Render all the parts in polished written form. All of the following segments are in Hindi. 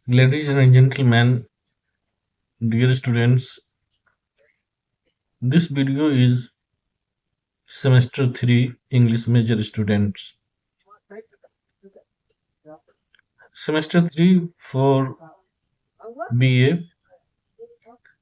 Ladies and gentlemen, dear students, this video is semester 3 English major students. Semester 3 for BA,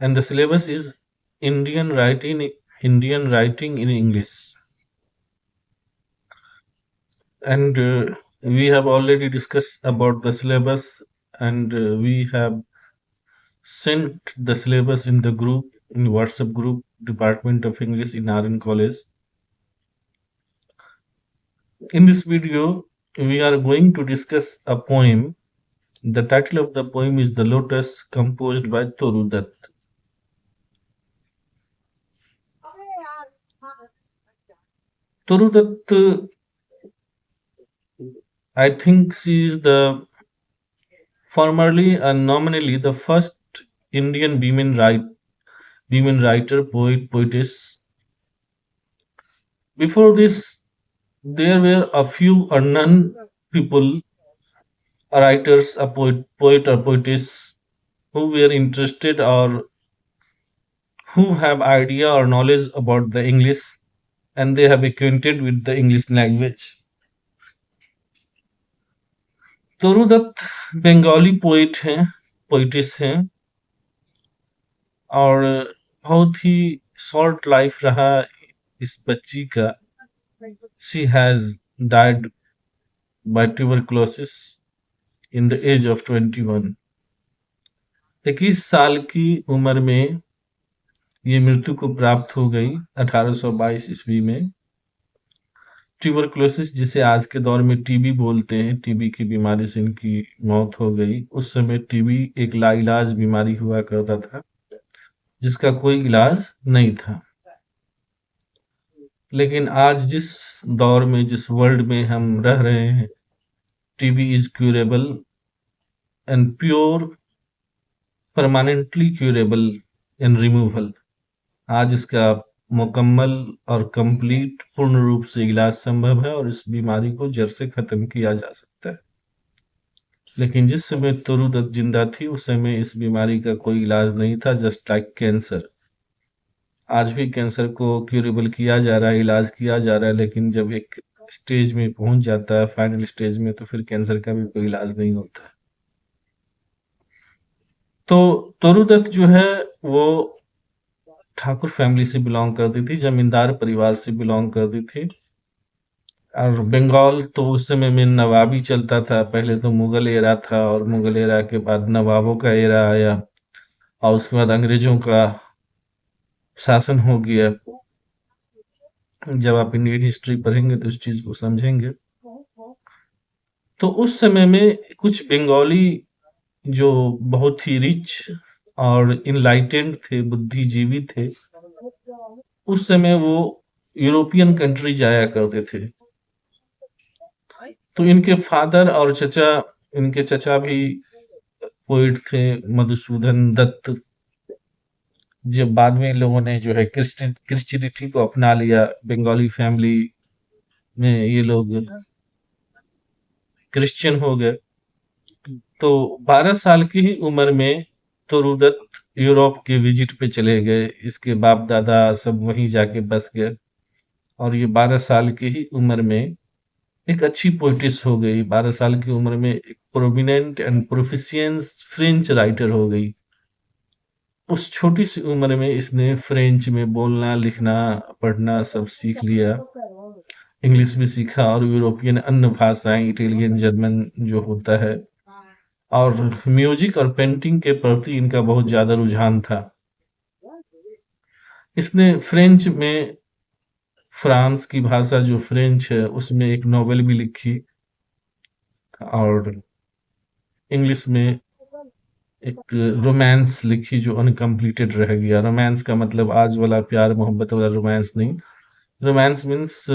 and the syllabus is Indian writing in English. And we have already discussed about the syllabus, and we have sent the syllabus in the group, in WhatsApp group, Department of English in RN College. In this video, we are going to discuss a poem. The title of the poem is The Lotus, composed by Toru Dutt. Toru Dutt, I think she is the formerly and nominally the first Indian women writer, poet, poetess. Before this, there were a few or none people, writers, a poet or poetess who were interested or who have idea or knowledge about the English, and they have acquainted with the English language. Toru Dutt Bengali poet हैं, पोइटिस हैं, और बहुत ही शॉर्ट लाइफ रहा इस बच्ची का. She has died by tuberculosis in the age of 21. 21 साल की उम्र में ये मृत्यु को प्राप्त हो गई 1822 ईस्वी में. ट्यूबरक्लोसिस, जिसे आज के दौर में टीबी बोलते हैं, टीबी की बीमारी से इनकी मौत हो गई. उस समय टीबी एक लाइलाज बीमारी हुआ करता था, जिसका कोई इलाज नहीं था. लेकिन आज जिस दौर में, जिस वर्ल्ड में हम रह रहे हैं, TB is curable and pure, permanently curable and removal. आज इसका मुकम्मल और कंप्लीट पूर्ण रूप से इलाज संभव है और इस बीमारी को जड़ से खत्म किया जा सकता है. लेकिन जिस समय तोरू दत्त जिंदा थी, उस समय इस बीमारी का कोई इलाज नहीं था, जस्ट लाइक कैंसर. आज भी कैंसर को क्यूरेबल किया जा रहा है, इलाज किया जा रहा है, लेकिन जब एक स्टेज में पहुंच जाता है, फाइनल स्टेज में, तो फिर कैंसर का भी कोई इलाज नहीं होता. तो तोरू दत्त जो है वो ठाकुर फैमिली से बिलोंग करती थी, जमींदार परिवार से बिलोंग करती थी. और बंगाल तो उस समय में नवाबी चलता था. पहले तो मुगल एरा था, और मुगल एरा के बाद नवाबों का एरा आया, और उसके बाद अंग्रेजों का शासन हो गया. जब आप इंडियन हिस्ट्री पढ़ेंगे तो इस चीज को समझेंगे. तो उस समय में कुछ बंगाली जो बहुत ही रिच और इनलाइटेंड थे, बुद्धिजीवी थे, उस समय वो यूरोपियन कंट्री जाया करते थे. तो इनके फादर और चचा, इनके चचा भी पोइट थे, मधुसूदन दत्त. जब बाद में इन लोगों ने जो है क्रिश्चियनिटी को अपना लिया, बंगाली फैमिली में ये लोग क्रिश्चियन हो गए. तो 12 साल की ही उम्र में तोरू दत्त यूरोप के विजिट पे चले गए. इसके बाप दादा सब वहीं जाके बस गए, और ये 12 साल की ही उम्र में एक अच्छी पोइटिस हो गई. 12 साल की उम्र में एक prominent and proficiency French writer हो गई. उस छोटी सी उम्र में इसने फ्रेंच में बोलना, लिखना, पढ़ना सब सीख लिया. इंग्लिश भी सीखा, और यूरोपियन अन्य भाषाएं, इटालियन, जर्मन जो होता है, और म्यूजिक और पेंटिंग के प्रति इनका बहुत ज्यादा रुझान था. इसने फ्रेंच में, फ्रांस की भाषा जो फ्रेंच है, उसमें एक नॉवेल भी लिखी, और इंग्लिश में एक रोमांस लिखी जो अनकम्प्लीटेड रह गया. रोमांस का मतलब आज वाला प्यार मोहब्बत वाला रोमांस नहीं. रोमांस मीन्स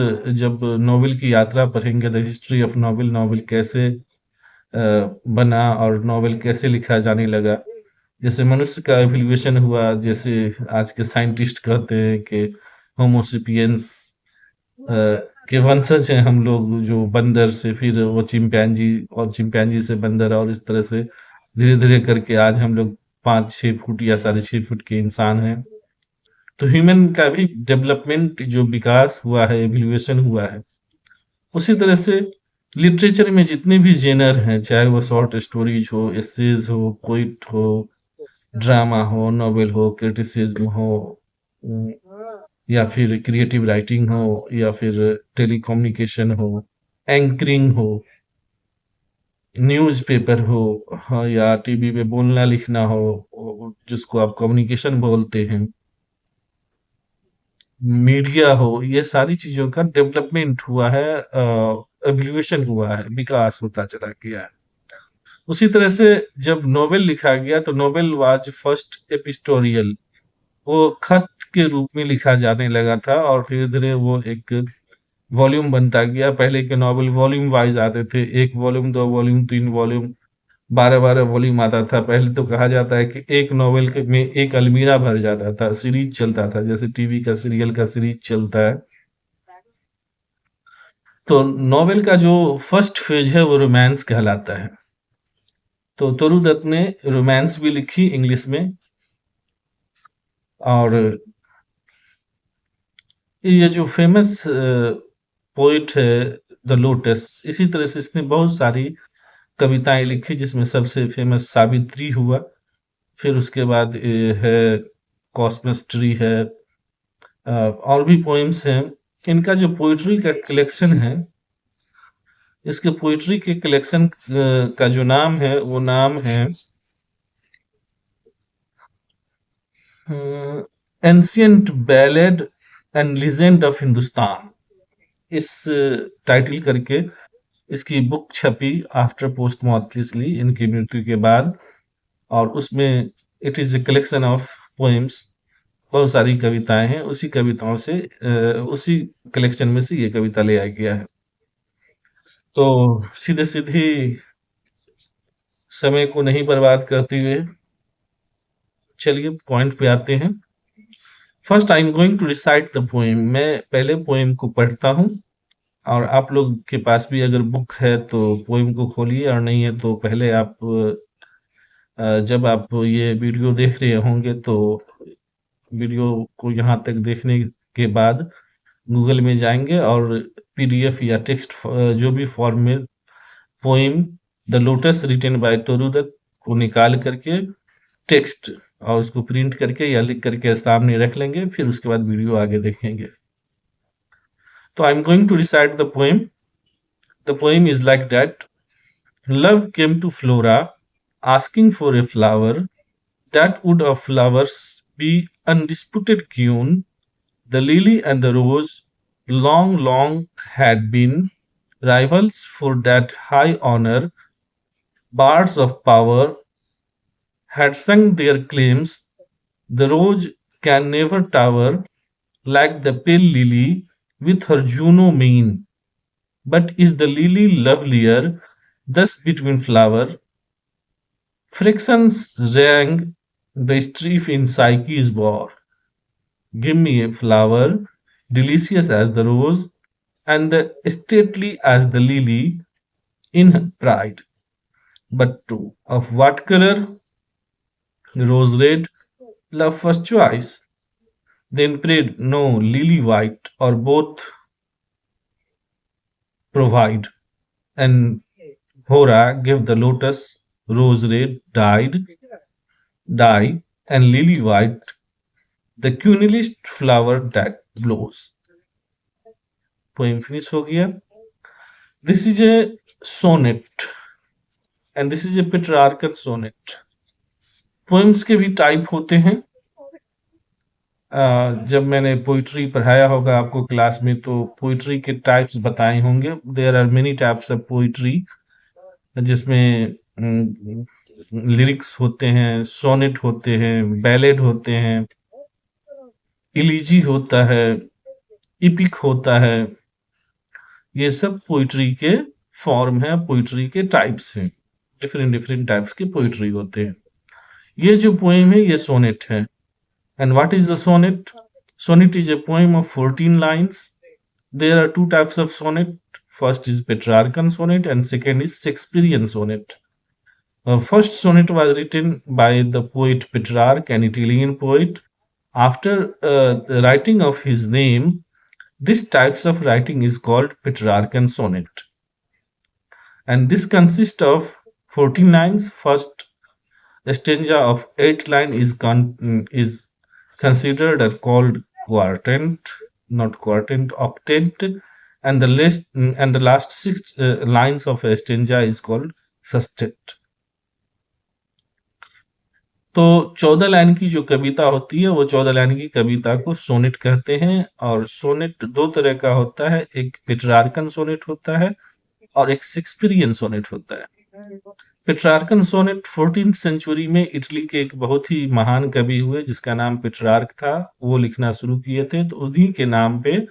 जब नॉवेल की यात्रा पढ़ेंगे, the history of novel, novel कैसे बना और नॉवेल कैसे लिखा जाने लगा, जैसे मनुष्य का एवोल्यूशन हुआ, जैसे आज के साइंटिस्ट कहते हैं कि होमोसेपियंस के वंशज हैं हम लोग, जो बंदर से फिर वो चिंपैंजी, और चिंपैंजी से बंदर, और इस तरह से धीरे-धीरे करके आज हम लोग 5-6 फुट या साढ़े 6 फुट के इंसान हैं। तो ह्यूमन का भी डेवलपमेंट जो विकास हुआ है, एवोल्यूशन हुआ है, उसी तरह से लिटरेचर में जितने भी जेनर हैं, चाहे वो शॉर्ट स्टोरीज हो, एसेज हो, पोइट हो, ड्रामा हो, नॉवेल हो, क्रिटिसिज्म हो, या फिर क्रिएटिव राइटिंग हो, या फिर टेलीकम्युनिकेशन हो, एंकरिंग हो, न्यूज़पेपर हो, हाँ, या टीवी पे बोलना लिखना हो, जिसको आप कम्युनिकेशन बोलते हैं, मीडिया हो, ये सारी चीज़ों का डेवलपमेंट हुआ है, एवोल्यूशन हुआ है, विकास होता चला गया है। उसी तरह से जब नोवेल लिखा गया तो नोवेल वाज फर्स्ट एपिस्टोरियल, वो खत के रूप में लिखा जाने लगा था और धीरे-धीरे वो एक वॉल्यूम बनता गया। पहले के नॉवेल वॉल्यूम वाइज़ आते थे, 1 वॉल्यूम, 2 वॉल्यूम, 3 वॉल्यूम, 12-12 वॉल्यूम आता था। पहले तो कहा जाता है कि एक नॉवेल के में एक अलमीरा भर जाता था, सीरीज़ चलता था, जैसे टीवी का सीरियल का सीरीज़ चलता है। तो नॉवेल का जो फर्स्ट फेज है वो रोमांस कहलाता है। तो तरू दत्त ने रोमांस भी लिखी इंग्लिश में, और ये जो फेमस पोइट है द लोटस, इसी तरह से इसने बहुत सारी कविताएं लिखी, जिसमें सबसे फेमस सावित्री हुआ, फिर उसके बाद है कॉस्मस ट्री है, और भी पोइम्स हैं। इनका जो पोइट्री का कलेक्शन है, इसके पोइट्री के कलेक्शन का जो नाम है वो नाम है ancient ballad and legend of Hindustan, इस टाइटल करके इसकी बुक छपी आफ्टर पोस्टमॉर्टमली, इनकी मृत्यु के बाद। और उसमें it is a collection of poems, बहुत सारी कविताएं हैं, उसी कविताओं से उसी कलेक्शन में से ये कविता लिया गया है। तो सीधे सीधी समय को नहीं बर्बाद करते हुए चलिए पॉइंट पे आते हैं। First I am going to recite the poem, मैं पहले पोएम को पढ़ता हूँ, और आप लोग के पास भी अगर बुक है तो पोएम को खोलिए, और नहीं है तो पहले आप जब आप ये वीडियो देख रहे होंगे तो वीडियो को यहाँ तक देखने के बाद गूगल में जाएंगे और पीडीएफ या टेक्स्ट जो भी फॉर्म में poem the lotus written by Toru Dutt को निकाल करके टेक्स्ट और उसको प्रिंट करके या लिख करके सामने रख लेंगे, फिर उसके बाद वीडियो आगे देखेंगे। तो I am going to recite the poem. The poem is like that. Love came to Flora asking for a flower that would of flowers be undisputed queen. The lily and the rose long, long had been rivals for that high honor. Bards of power had sung their claims. The rose can never tower like the pale lily with her Juno mane. But is the lily lovelier thus between flower? Frictions rang the strife in Psyche's war. Give me a flower, delicious as the rose, and stately as the lily in her pride. But of what color? Rose red, love first choice. Then prayed, no, lily white, or both provide. And Hora gave the lotus rose red dye, and lily white, the cunilist flower that blows. Poem finish हो गया। This is a sonnet and this is a Petrarchan sonnet. Poems के भी टाइप होते हैं। जब मैंने पोइट्री पढ़ाया होगा आपको क्लास में तो पोइट्री के टाइप्स बताए होंगे। There are many types of poetry, जिसमें लिरिक्स होते हैं, सोनेट होते हैं, बैलेड होते हैं, इलीजी होता है, इपिक होता है। ये सब पोइट्री के फॉर्म है, पोइट्री के टाइप्स हैं। डिफरेंट डिफरेंट टाइप्स के पोइट्री होते हैं। ये जो पोएम है ये सोनेट है। And what is the sonnet? Sonnet is a poem of 14 lines. There are two types of sonnet. First is Petrarchan sonnet and second is Shakespearean sonnet. First sonnet was written by the poet Petrarch, an Italian poet. After the writing of his name, this types of writing is called Petrarchan sonnet, and this consists of 14 lines. First stanza of 8 line is considered or called quartet, not quartet, octet, and the last 6 lines of a stanza is called sestet. तो 14 लाइन की जो कविता होती है वो 14 लाइन की कविता को सोनेट कहते हैं। और सोनेट दो तरह का होता है, एक पेट्रार्कन सोनेट होता है और एक शेक्सपियरियन सोनेट होता है। पेट्रार्कन सोनेट 14th सेंचुरी में इटली के एक बहुत ही महान कवि हुए जिसका नाम पेट्रार्क था, वो लिखना शुरू किए थे, तो उन्हीं के नाम पे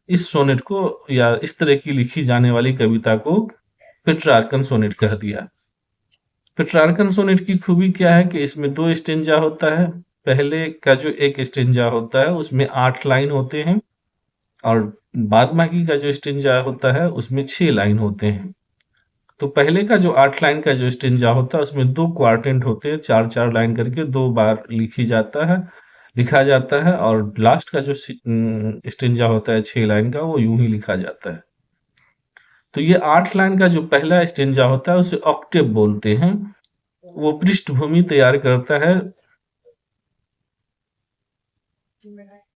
इस सोनेट को या इस तरह की लिखी जाने वाली कविता को पेट्रार्कन सोनेट कह दिया। पेट्रार्कन सोनेट की खूबी क्या है कि इसमें 2 स्टेंजा होता है। पहले का जो एक स्टेंजा होता है उसमें 8 लाइन होते हैं और बाद बाकी का जो स्टेंजा होता है उसमें 6 लाइन होते हैं। तो पहले का जो 8 लाइन का जो स्टेंजा होता है उसमें 2 क्वार्टेंट होते हैं, 4-4 लाइन करके 2 बार लिखा जाता है और लास्ट का जो स्टेंजा होता है 6 लाइन का वो यूं ही लिखा जाता है। तो ये 8 लाइन का जो पहला स्टेंजा होता है उसे ऑक्टेव बोलते हैं। वो पृष्ठभूमि तैयार करता है